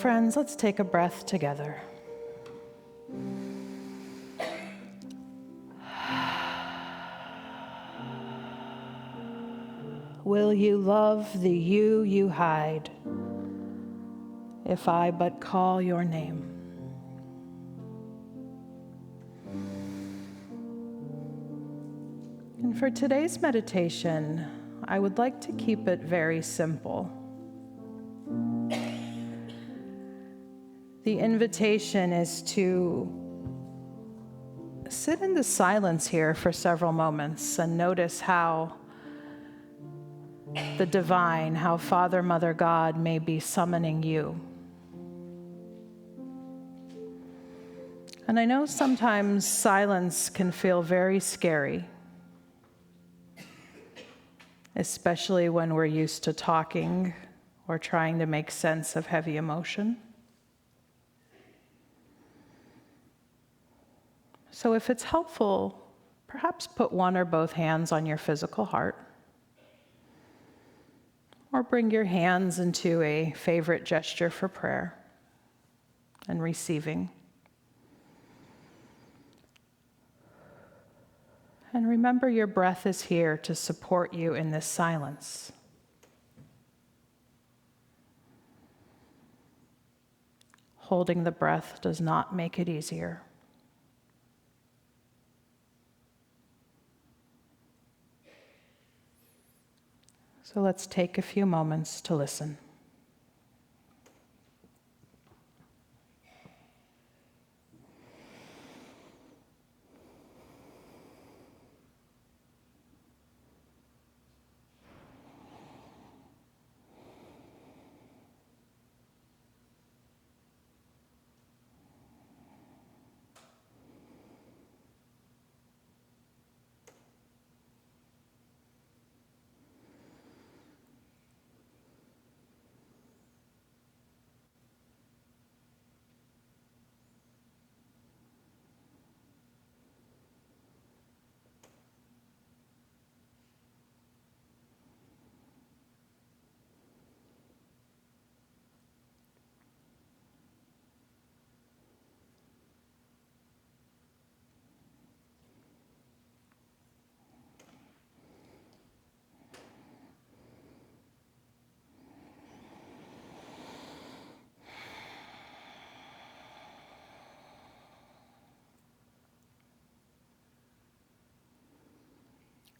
friends, let's take a breath together. Will you love the you hide, if I but call your name? And for today's meditation, I would like to keep it very simple. The invitation is to sit in the silence here for several moments and notice how the divine, how Father, Mother, God may be summoning you. And I know sometimes silence can feel very scary, especially when we're used to talking or trying to make sense of heavy emotion. So if it's helpful, perhaps put one or both hands on your physical heart, or bring your hands into a favorite gesture for prayer and receiving. And remember, your breath is here to support you in this silence. Holding the breath does not make it easier. So let's take a few moments to listen.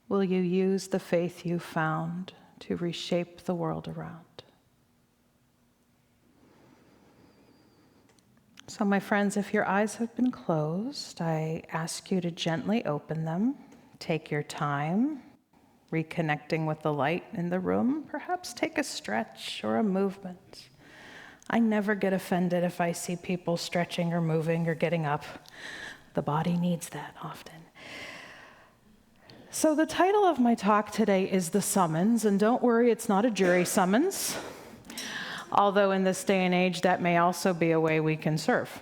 Will you use the faith you found to reshape the world around? So my friends, if your eyes have been closed, I ask you to gently open them. Take your time, reconnecting with the light in the room. Perhaps take a stretch or a movement. I never get offended if I see people stretching or moving or getting up. The body needs that often. So the title of my talk today is The Summons, and don't worry, it's not a jury summons, although in this day and age, that may also be a way we can serve.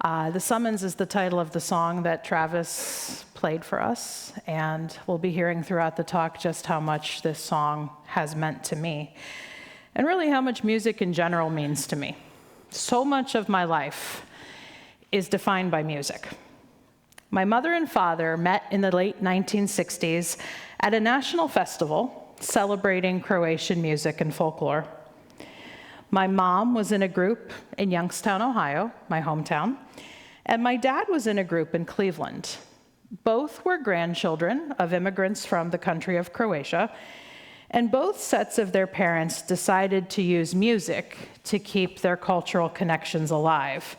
The Summons is the title of the song that Travis played for us, and we'll be hearing throughout the talk just how much this song has meant to me, and really how much music in general means to me. So much of my life is defined by music. My mother and father met in the late 1960s at a national festival celebrating Croatian music and folklore. My mom was in a group in Youngstown, Ohio, my hometown, and my dad was in a group in Cleveland. Both were grandchildren of immigrants from the country of Croatia, and both sets of their parents decided to use music to keep their cultural connections alive.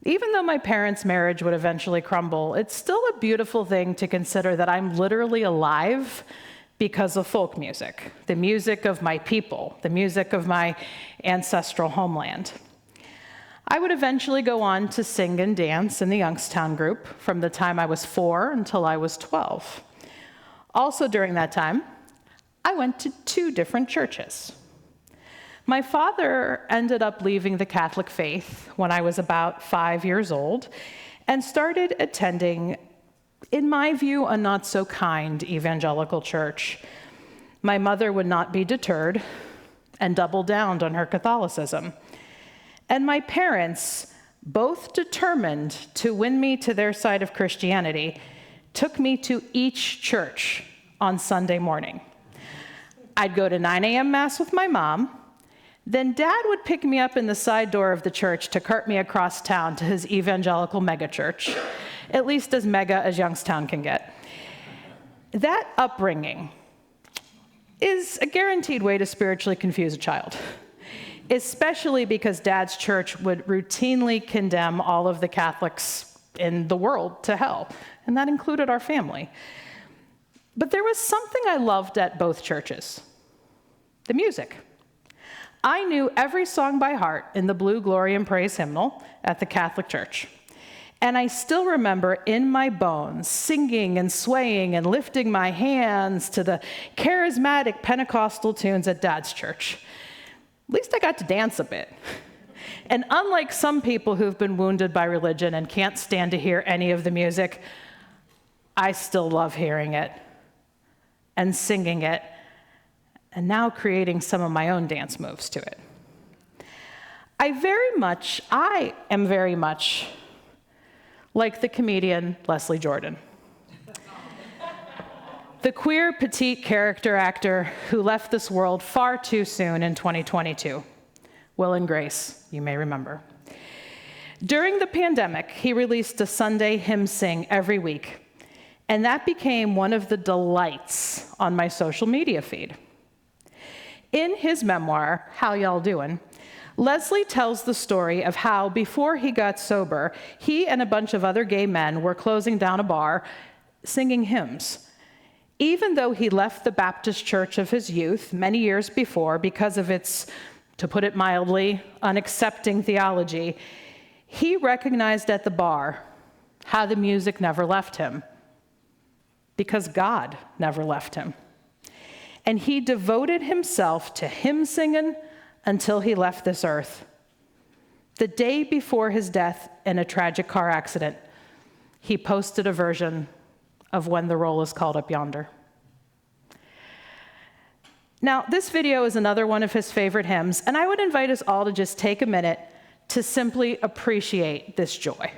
Even though my parents' marriage would eventually crumble, it's still a beautiful thing to consider that I'm literally alive because of folk music, the music of my people, the music of my ancestral homeland. I would eventually go on to sing and dance in the Youngstown group from the time I was 4 until I was 12. Also during that time, I went to 2 different churches. My father ended up leaving the Catholic faith when I was about 5 years old and started attending, in my view, a not-so-kind evangelical church. My mother would not be deterred and doubled down on her Catholicism. And my parents, both determined to win me to their side of Christianity, took me to each church on Sunday morning. I'd go to 9 a.m. Mass with my mom. Then Dad would pick me up in the side door of the church to cart me across town to his evangelical megachurch, at least as mega as Youngstown can get. That upbringing is a guaranteed way to spiritually confuse a child, especially because Dad's church would routinely condemn all of the Catholics in the world to hell, and that included our family. But there was something I loved at both churches: the music. I knew every song by heart in the Blue Glory and Praise hymnal at the Catholic Church. And I still remember in my bones singing and swaying and lifting my hands to the charismatic Pentecostal tunes at Dad's church. At least I got to dance a bit. And unlike some people who've been wounded by religion and can't stand to hear any of the music, I still love hearing it and singing it, and now creating some of my own dance moves to it. I am very much like the comedian Leslie Jordan, the queer petite character actor who left this world far too soon in 2022. Will and Grace, you may remember. During the pandemic, he released a Sunday hymn sing every week, and that became one of the delights on my social media feed. In his memoir, How Y'all Doin', Leslie tells the story of how, before he got sober, he and a bunch of other gay men were closing down a bar, singing hymns. Even though he left the Baptist church of his youth many years before because of its, to put it mildly, unaccepting theology, he recognized at the bar how the music never left him, because God never left him. And he devoted himself to hymn singing until he left this earth. The day before his death in a tragic car accident, he posted a version of When the Roll is Called Up Yonder. Now, this video is another one of his favorite hymns, and I would invite us all to just take a minute to simply appreciate this joy.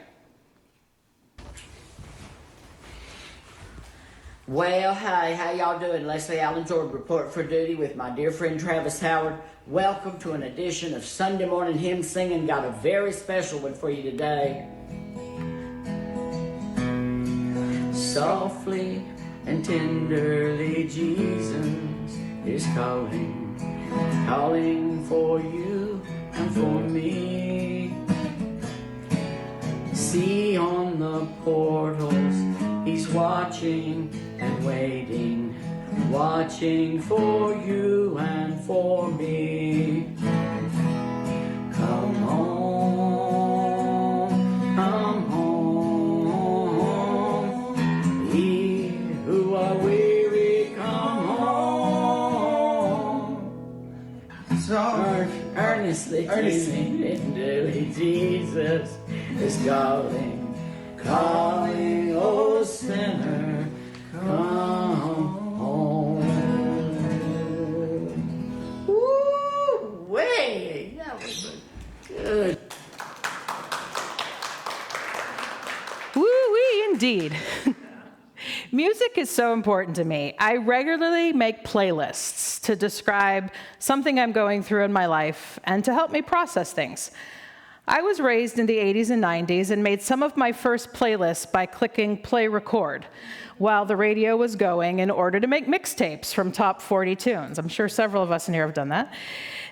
Well, hey, how y'all doing? Leslie Allen Jordan, report for duty with my dear friend Travis Howard. Welcome to an edition of Sunday Morning Hymn Singing. Got a very special one for you today. Softly and tenderly Jesus is calling, calling for you and for me. See on the portals, he's watching and waiting, watching for you and for me. Come home, come home. Ye who are weary, come home. So earnestly, tenderly, Jesus is calling, calling, oh sinner, come home. Woo! Way! That was good. Woo-wee, indeed. Music is so important to me. I regularly make playlists to describe something I'm going through in my life and to help me process things. I was raised in the 80s and 90s and made some of my first playlists by clicking play record while the radio was going in order to make mixtapes from top 40 tunes. I'm sure several of us in here have done that.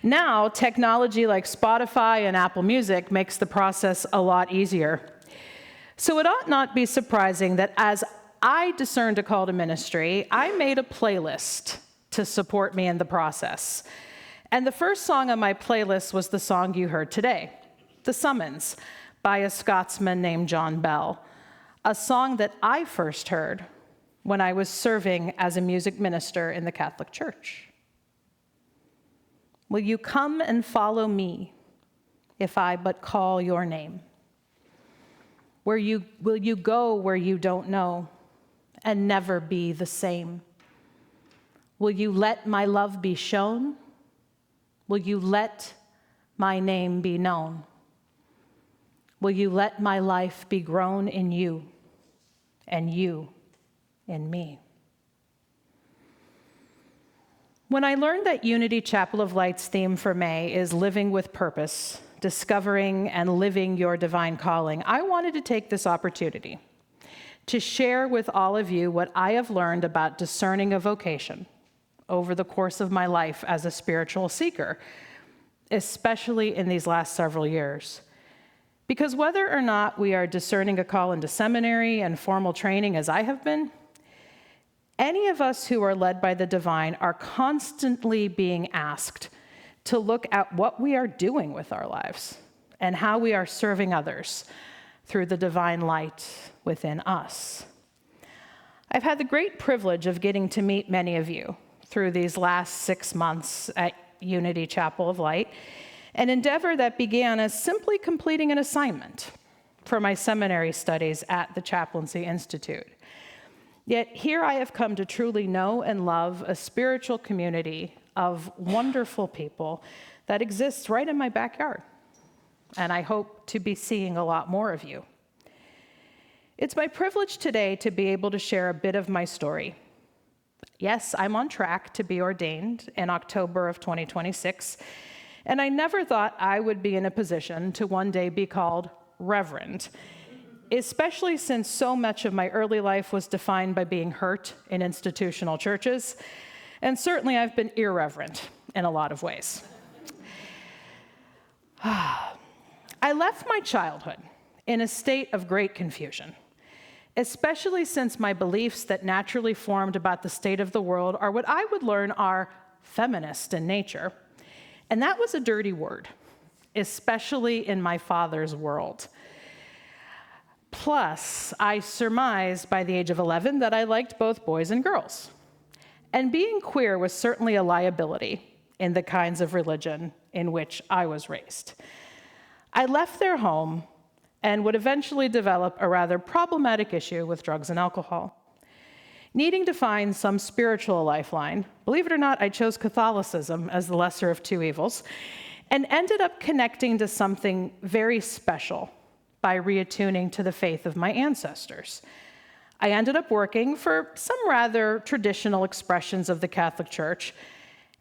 Now, technology like Spotify and Apple Music makes the process a lot easier. So it ought not be surprising that as I discerned a call to ministry, I made a playlist to support me in the process. And the first song on my playlist was the song you heard today, The Summons, by a Scotsman named John Bell, a song that I first heard when I was serving as a music minister in the Catholic Church. Will you come and follow me if I but call your name? Will you go where you don't know and never be the same? Will you let my love be shown? Will you let my name be known? Will you let my life be grown in you and you in me? When I learned that Unity Chapel of Light's theme for May is living with purpose, discovering and living your divine calling, I wanted to take this opportunity to share with all of you what I have learned about discerning a vocation over the course of my life as a spiritual seeker, especially in these last several years. Because whether or not we are discerning a call into seminary and formal training as I have been, any of us who are led by the divine are constantly being asked to look at what we are doing with our lives and how we are serving others through the divine light within us. I've had the great privilege of getting to meet many of you through these last 6 months at Unity Chapel of Light, an endeavor that began as simply completing an assignment for my seminary studies at the Chaplaincy Institute. Yet here I have come to truly know and love a spiritual community of wonderful people that exists right in my backyard. And I hope to be seeing a lot more of you. It's my privilege today to be able to share a bit of my story. Yes, I'm on track to be ordained in October of 2026, and I never thought I would be in a position to one day be called Reverend, especially since so much of my early life was defined by being hurt in institutional churches, and certainly I've been irreverent in a lot of ways. I left my childhood in a state of great confusion, especially since my beliefs that naturally formed about the state of the world are what I would learn are feminist in nature. And that was a dirty word, especially in my father's world. Plus, I surmised by the age of 11 that I liked both boys and girls. And being queer was certainly a liability in the kinds of religion in which I was raised. I left their home and would eventually develop a rather problematic issue with drugs and alcohol. Needing to find some spiritual lifeline, believe it or not, I chose Catholicism as the lesser of two evils, and ended up connecting to something very special by reattuning to the faith of my ancestors. I ended up working for some rather traditional expressions of the Catholic Church,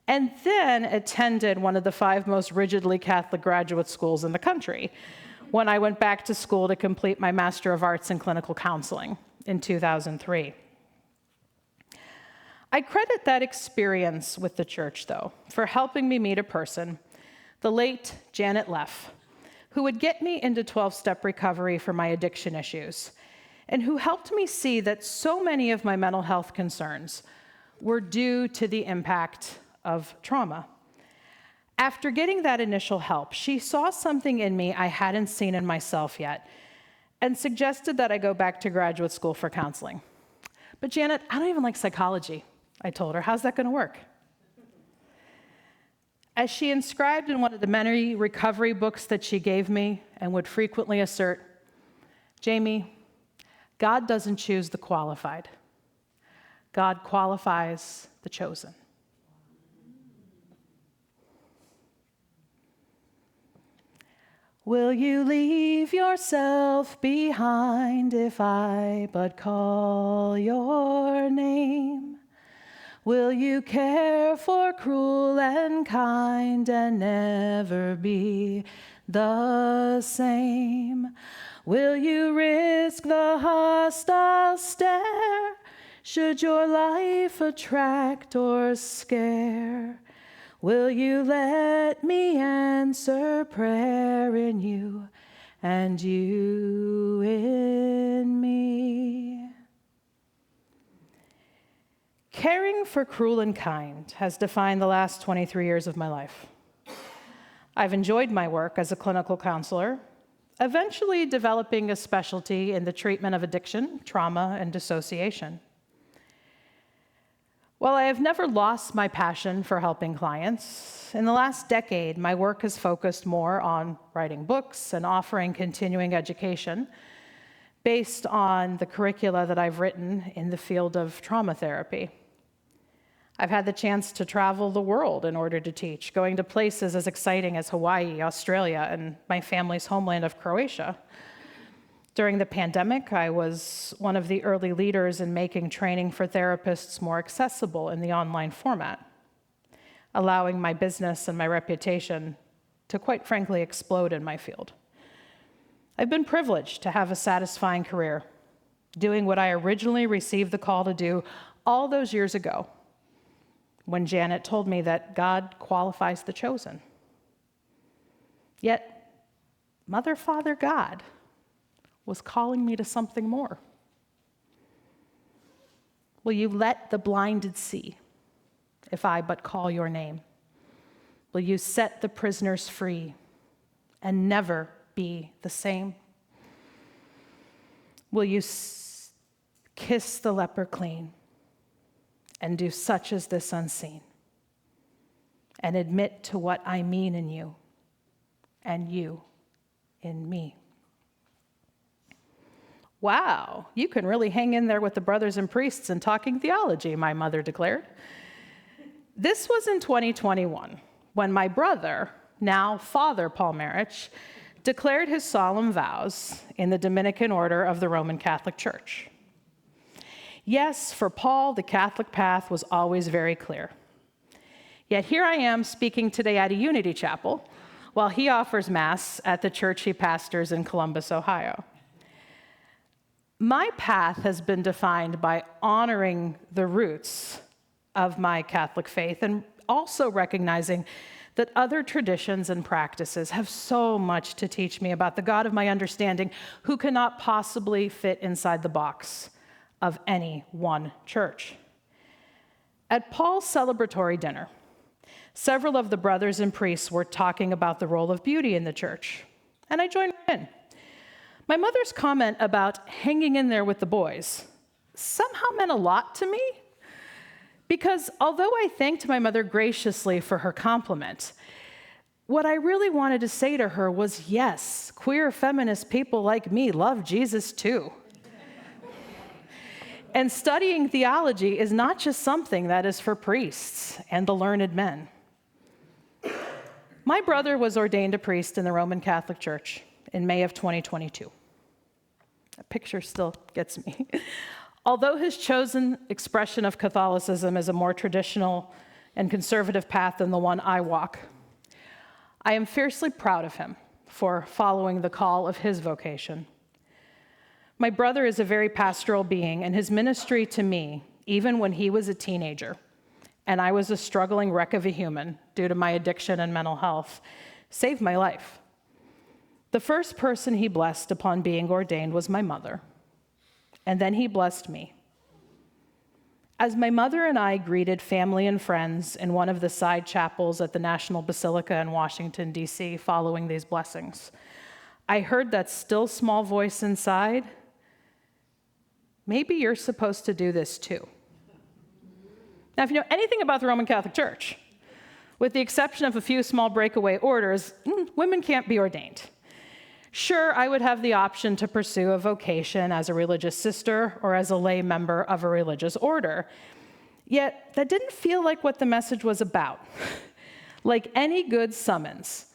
and then attended one of the 5 most rigidly Catholic graduate schools in the country when I went back to school to complete my Master of Arts in Clinical Counseling in 2003. I credit that experience with the church, though, for helping me meet a person, the late Janet Leff, who would get me into 12-step recovery for my addiction issues, and who helped me see that so many of my mental health concerns were due to the impact of trauma. After getting that initial help, she saw something in me I hadn't seen in myself yet, and suggested that I go back to graduate school for counseling. But Janet, I don't even like psychology, I told her. How's that going to work? As she inscribed in one of the many recovery books that she gave me and would frequently assert, Jamie, God doesn't choose the qualified. God qualifies the chosen. Will you leave yourself behind if I but call your name? Will you care for cruel and kind and never be the same? Will you risk the hostile stare should your life attract or scare? Will you let me answer prayer in you and you in me? Caring for cruel and kind has defined the last 23 years of my life. I've enjoyed my work as a clinical counselor, eventually developing a specialty in the treatment of addiction, trauma, and dissociation. While I have never lost my passion for helping clients, in the last decade, my work has focused more on writing books and offering continuing education based on the curricula that I've written in the field of trauma therapy. I've had the chance to travel the world in order to teach, going to places as exciting as Hawaii, Australia, and my family's homeland of Croatia. During the pandemic, I was one of the early leaders in making training for therapists more accessible in the online format, allowing my business and my reputation to, quite frankly, explode in my field. I've been privileged to have a satisfying career, doing what I originally received the call to do all those years ago, when Janet told me that God qualifies the chosen. Yet, Mother, Father, God was calling me to something more. Will you let the blinded see, if I but call your name? Will you set the prisoners free and never be the same? Will you kiss the leper clean and do such as this unseen, and admit to what I mean in you and you in me? Wow, you can really hang in there with the brothers and priests and talking theology, my mother declared. This was in 2021, when my brother, now Father Paul Marich, declared his solemn vows in the Dominican Order of the Roman Catholic Church. Yes, for Paul, the Catholic path was always very clear. Yet here I am speaking today at a Unity Chapel, while he offers Mass at the church he pastors in Columbus, Ohio. My path has been defined by honoring the roots of my Catholic faith and also recognizing that other traditions and practices have so much to teach me about the God of my understanding, who cannot possibly fit inside the box of any one church. At Paul's celebratory dinner, several of the brothers and priests were talking about the role of beauty in the church, and I joined in. My mother's comment about hanging in there with the boys somehow meant a lot to me, because although I thanked my mother graciously for her compliment, what I really wanted to say to her was, yes, queer feminist people like me love Jesus too. And studying theology is not just something that is for priests and the learned men. My brother was ordained a priest in the Roman Catholic Church in May of 2022. That picture still gets me. Although his chosen expression of Catholicism is a more traditional and conservative path than the one I walk, I am fiercely proud of him for following the call of his vocation. My brother is a very pastoral being, and his ministry to me, even when he was a teenager, and I was a struggling wreck of a human due to my addiction and mental health, saved my life. The first person he blessed upon being ordained was my mother, and then he blessed me. As my mother and I greeted family and friends in one of the side chapels at the National Basilica in Washington, D.C., following these blessings, I heard that still small voice inside, maybe you're supposed to do this too. Now, if you know anything about the Roman Catholic Church, with the exception of a few small breakaway orders, women can't be ordained. Sure, I would have the option to pursue a vocation as a religious sister or as a lay member of a religious order. Yet, that didn't feel like what the message was about. Like any good summons,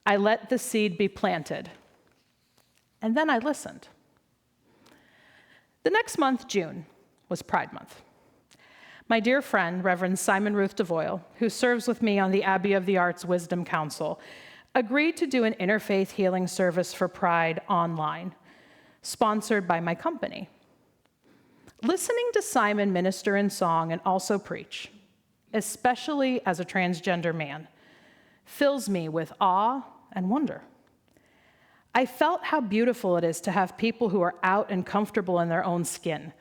I let the seed be planted, and then I listened. The next month, June, was Pride Month. My dear friend, Reverend Simon Ruth DeVoyle, who serves with me on the Abbey of the Arts Wisdom Council, agreed to do an interfaith healing service for Pride online, sponsored by my company. Listening to Simon minister in song and also preach, especially as a transgender man, fills me with awe and wonder. I felt how beautiful it is to have people who are out and comfortable in their own skin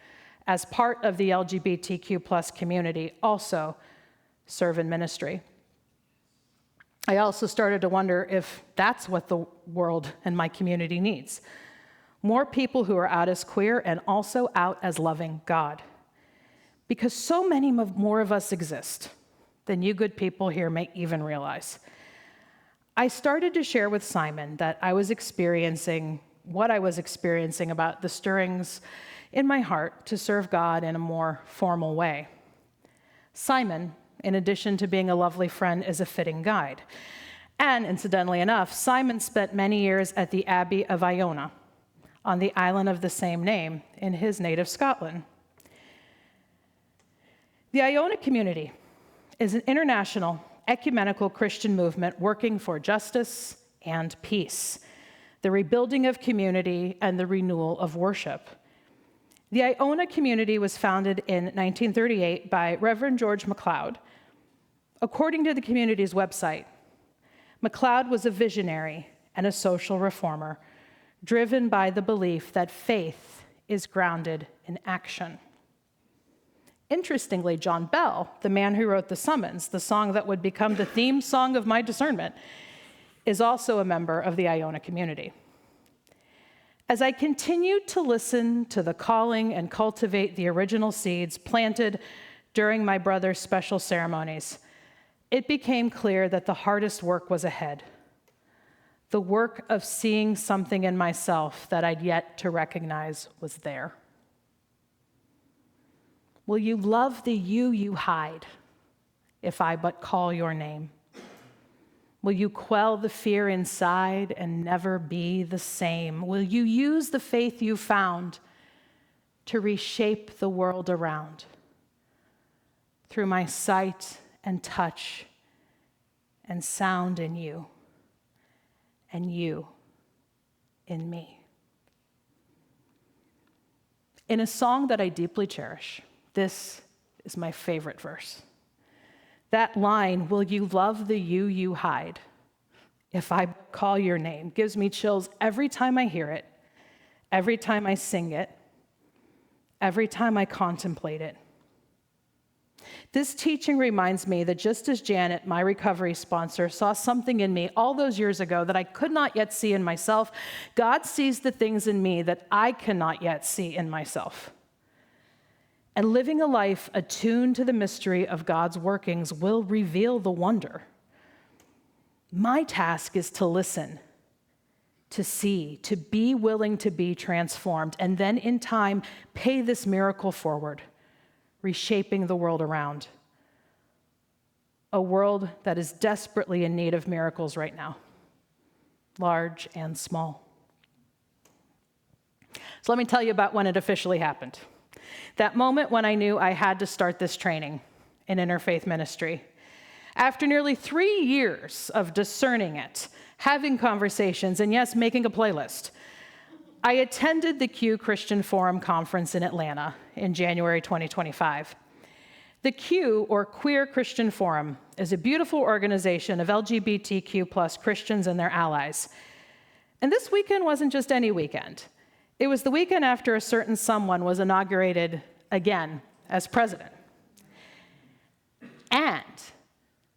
as part of the LGBTQ+ community also serve in ministry. I also started to wonder if that's what the world and my community needs. More people who are out as queer and also out as loving God. Because so many more of us exist than you good people here may even realize. I started to share with Simon that I was experiencing what I was experiencing about the stirrings in my heart to serve God in a more formal way. Simon, in addition to being a lovely friend, is a fitting guide. And incidentally enough, Simon spent many years at the Abbey of Iona on the island of the same name in his native Scotland. The Iona community is an international ecumenical Christian movement working for justice and peace, the rebuilding of community, and the renewal of worship. The Iona community was founded in 1938 by Reverend George MacLeod. According to the community's website, MacLeod was a visionary and a social reformer, driven by the belief that faith is grounded in action. Interestingly, John Bell, the man who wrote The Summons, the song that would become the theme song of my discernment, is also a member of the Iona community. As I continued to listen to the calling and cultivate the original seeds planted during my brother's special ceremonies, it became clear that the hardest work was ahead. The work of seeing something in myself that I'd yet to recognize was there. Will you love the you hide if I but call your name? Will you quell the fear inside and never be the same? Will you use the faith you found to reshape the world around through my sight and touch and sound in you and you in me? In a song that I deeply cherish, this is my favorite verse. That line, will you love the you hide if I call your name, gives me chills every time I hear it, every time I sing it, every time I contemplate it. This teaching reminds me that just as Janet, my recovery sponsor, saw something in me all those years ago that I could not yet see in myself, God sees the things in me that I cannot yet see in myself. And living a life attuned to the mystery of God's workings will reveal the wonder. My task is to listen, to see, to be willing to be transformed, and then in time, pay this miracle forward, reshaping the world around. A world that is desperately in need of miracles right now, large and small. So let me tell you about when it officially happened. That moment when I knew I had to start this training in interfaith ministry. After nearly 3 years of discerning it, having conversations, and yes, making a playlist, I attended the Q Christian Forum Conference in Atlanta in January 2025. The Q, or Queer Christian Forum, is a beautiful organization of LGBTQ plus Christians and their allies. And this weekend wasn't just any weekend. It was the weekend after a certain someone was inaugurated again as president. And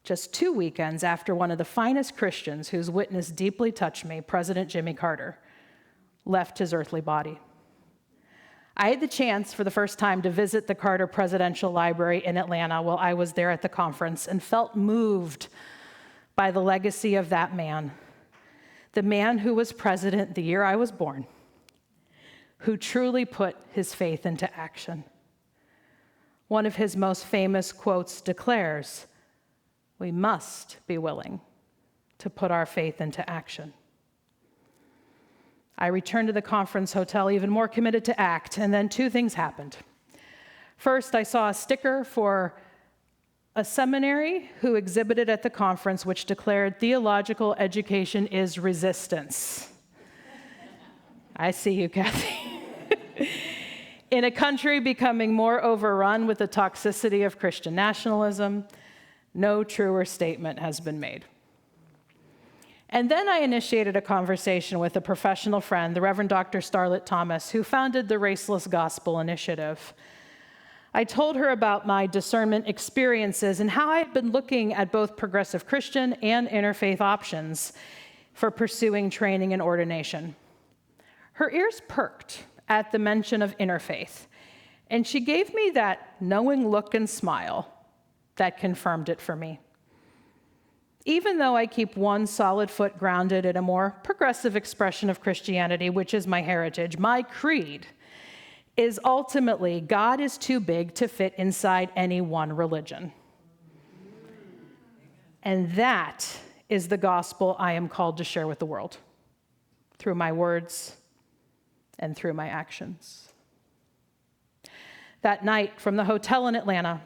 just 2 weekends after one of the finest Christians whose witness deeply touched me, President Jimmy Carter, left his earthly body. I had the chance for the first time to visit the Carter Presidential Library in Atlanta while I was there at the conference and felt moved by the legacy of that man, the man who was president the year I was born, who truly put his faith into action. One of his most famous quotes declares, "We must be willing to put our faith into action." I returned to the conference hotel even more committed to act, and then 2 things happened. First, I saw a sticker for a seminary who exhibited at the conference which declared theological education is resistance. I see you, Kathy. In a country becoming more overrun with the toxicity of Christian nationalism, no truer statement has been made. And then I initiated a conversation with a professional friend, the Reverend Dr. Starlett Thomas, who founded the Raceless Gospel Initiative. I told her about my discernment experiences and how I had been looking at both progressive Christian and interfaith options for pursuing training and ordination. Her ears perked at the mention of interfaith, and she gave me that knowing look and smile that confirmed it for me. Even though I keep one solid foot grounded in a more progressive expression of Christianity, which is my heritage, my creed is ultimately God is too big to fit inside any one religion. And that is the gospel I am called to share with the world through my words and through my actions. That night from the hotel in Atlanta,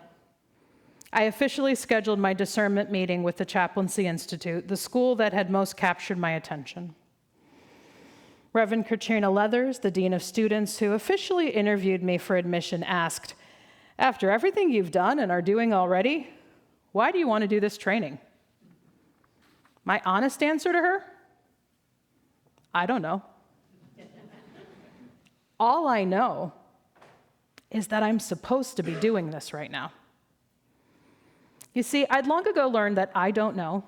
I officially scheduled my discernment meeting with the Chaplaincy Institute, the school that had most captured my attention. Reverend Katrina Leathers, the Dean of Students, who officially interviewed me for admission, asked, "After everything you've done and are doing already, why do you want to do this training?" My honest answer to her, I don't know. All I know is that I'm supposed to be doing this right now. You see, I'd long ago learned that "I don't know"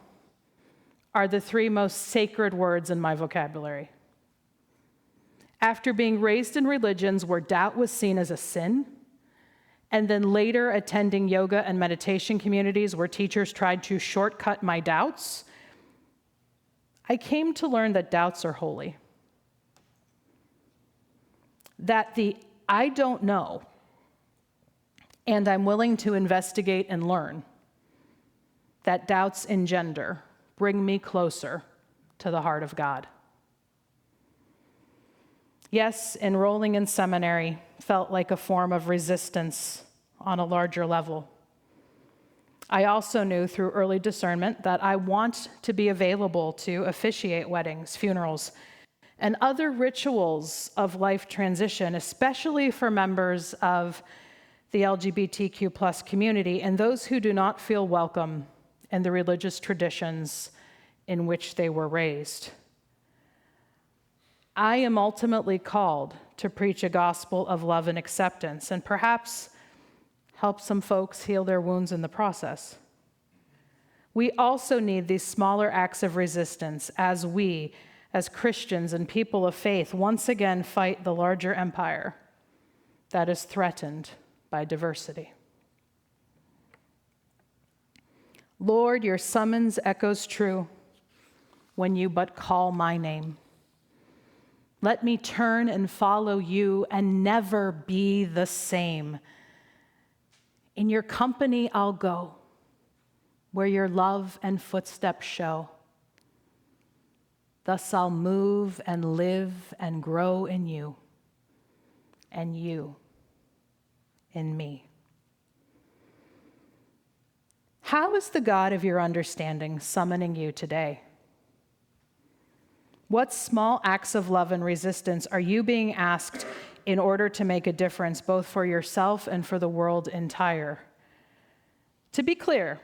are the three most sacred words in my vocabulary. After being raised in religions where doubt was seen as a sin, and then later attending yoga and meditation communities where teachers tried to shortcut my doubts, I came to learn that doubts are holy. That the "I don't know" and "I'm willing to investigate and learn" that doubts engender bring me closer to the heart of God. Yes, enrolling in seminary felt like a form of resistance on a larger level. I also knew through early discernment that I want to be available to officiate weddings, funerals, and other rituals of life transition, especially for members of the LGBTQ+ community and those who do not feel welcome in the religious traditions in which they were raised. I am ultimately called to preach a gospel of love and acceptance, and perhaps help some folks heal their wounds in the process. We also need these smaller acts of resistance as we, as Christians and people of faith, once again fight the larger empire that is threatened by diversity. Lord, your summons echoes true when you but call my name. Let me turn and follow you and never be the same. In your company I'll go, where your love and footsteps show. Thus I'll move and live and grow in you, and you in me. How is the God of your understanding summoning you today? What small acts of love and resistance are you being asked in order to make a difference both for yourself and for the world entire? To be clear,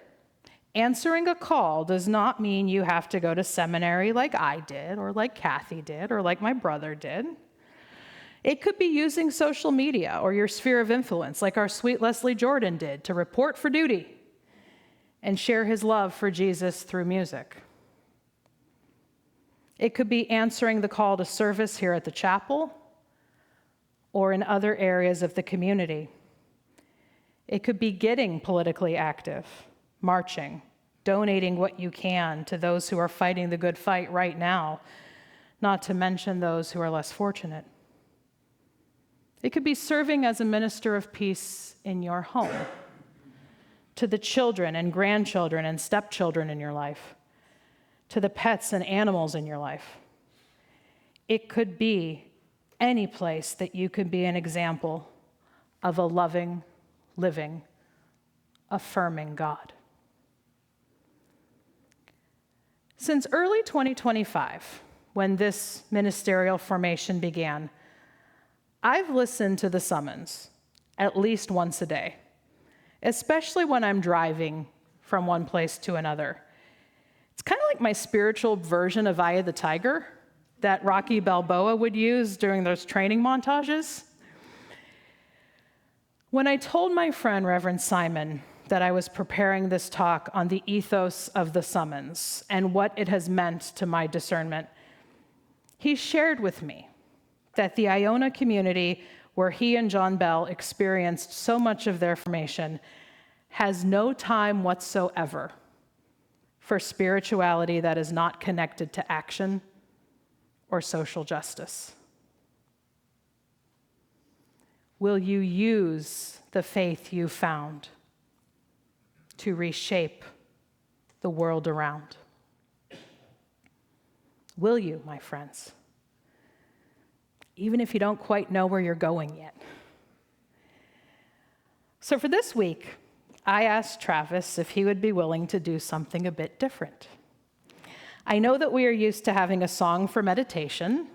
answering a call does not mean you have to go to seminary like I did, or like Kathy did, or like my brother did. It could be using social media or your sphere of influence, like our sweet Leslie Jordan did, to report for duty and share his love for Jesus through music. It could be answering the call to service here at the chapel or in other areas of the community. It could be getting politically active, marching, donating what you can to those who are fighting the good fight right now, not to mention those who are less fortunate. It could be serving as a minister of peace in your home, to the children and grandchildren and stepchildren in your life, to the pets and animals in your life. It could be any place that you could be an example of a loving, living, affirming God. Since early 2025, when this ministerial formation began, I've listened to the summons at least once a day, especially when I'm driving from one place to another. It's kind of like my spiritual version of Eye of the Tiger that Rocky Balboa would use during those training montages. When I told my friend, Reverend Simon, that I was preparing this talk on the ethos of the summons and what it has meant to my discernment, he shared with me that the Iona community, where he and John Bell experienced so much of their formation, has no time whatsoever for spirituality that is not connected to action or social justice. will you use the faith you found to reshape the world around? Will you, my friends? Even if you don't quite know where you're going yet. So for this week, I asked Travis if he would be willing to do something a bit different. I know that we are used to having a song for meditation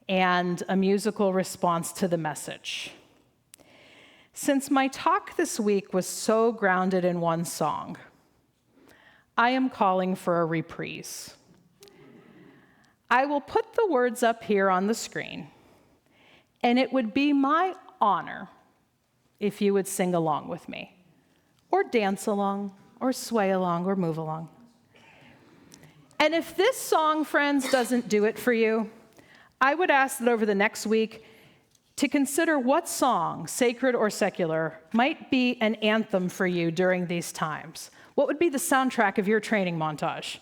and a musical response to the message. Since my talk this week was so grounded in one song, I am calling for a reprise. I will put the words up here on the screen, and it would be my honor if you would sing along with me, or dance along, or sway along, or move along. And if this song, friends, doesn't do it for you, I would ask that over the next week to consider what song, sacred or secular, might be an anthem for you during these times. What would be the soundtrack of your training montage?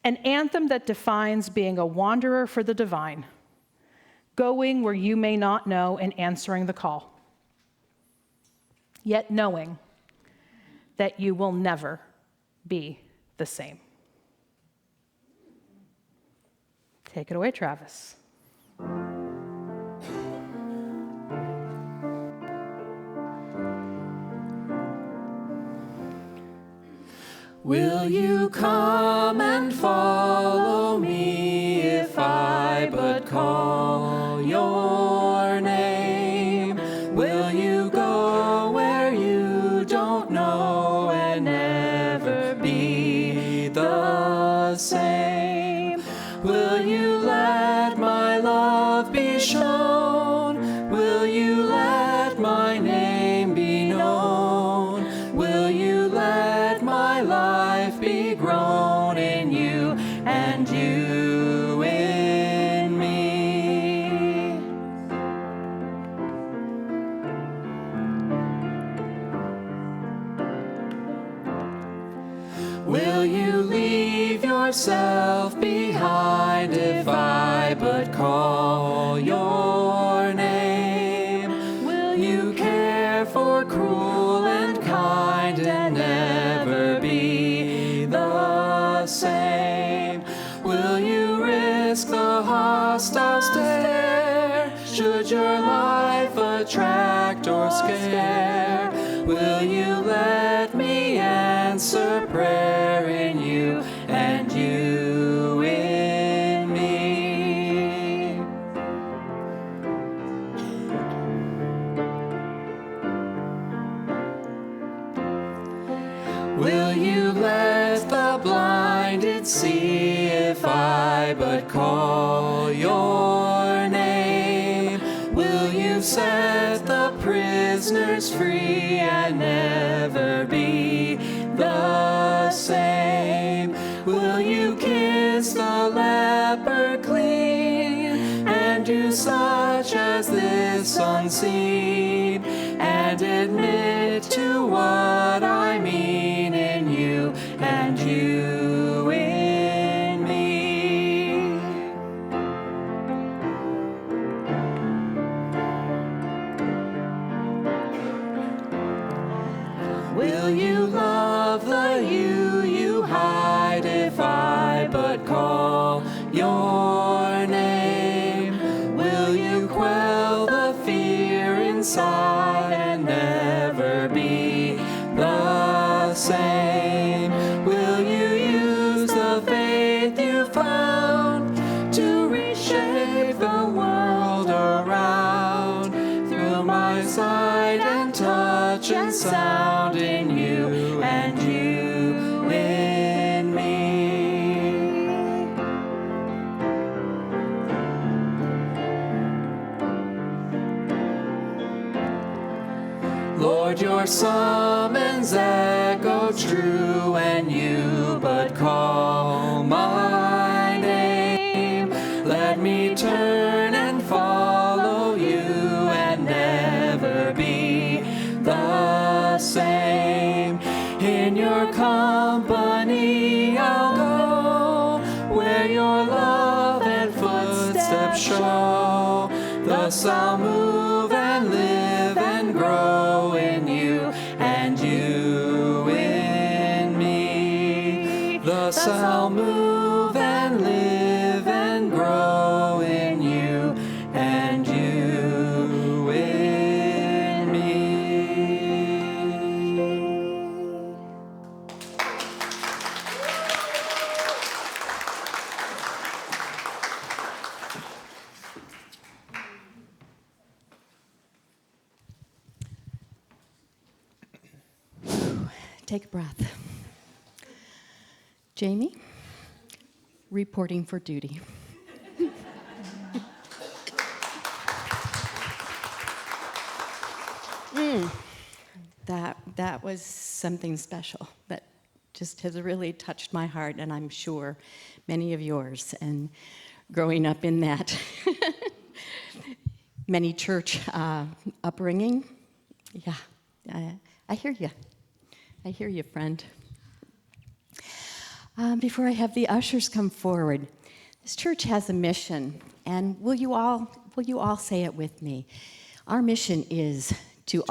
An anthem that defines being a wanderer for the divine, going where you may not know and answering the call, yet knowing that you will never be the same. Take it away, Travis. Will you come and follow me if I but call your name? Will you go where you don't know and never be the same? Will you let my love be shown? Will you let my name be known? Will you let my life be grown in you and you in me? Will you leave yourself behind if I but call your name? Will you care for cruel and kind and never be the same? Will you risk the hostile stare? Should your life attract or scare? Will you let me answer prayer in you and you in me? Will you let the blinded see if I but call your name? Will you set the prisoners free and never be the same? Will you kiss the leper clean and do such as this unseen and admit to what I mean in you and you in me? Will you love the you hide if I but call your name? Will you quell the fear inside and never be the same? Will you use the faith you found to reshape the world around through my sight and touch and sound in you and you in me? Lord, your summons echo true when you but call my name. Let me turn and follow you and never be the same. In your company I'll go where your love and footsteps show. Thus I'll move and live Yes, I'll move and live and grow in you and you in me. Take a breath. Jamie, reporting for duty. That was something special that just has really touched my heart, and I'm sure many of yours. And growing up in that many church upbringing, yeah, I hear you. I hear you, friend. Before I have the ushers come forward, this church has a mission, and will you all say it with me? Our mission is to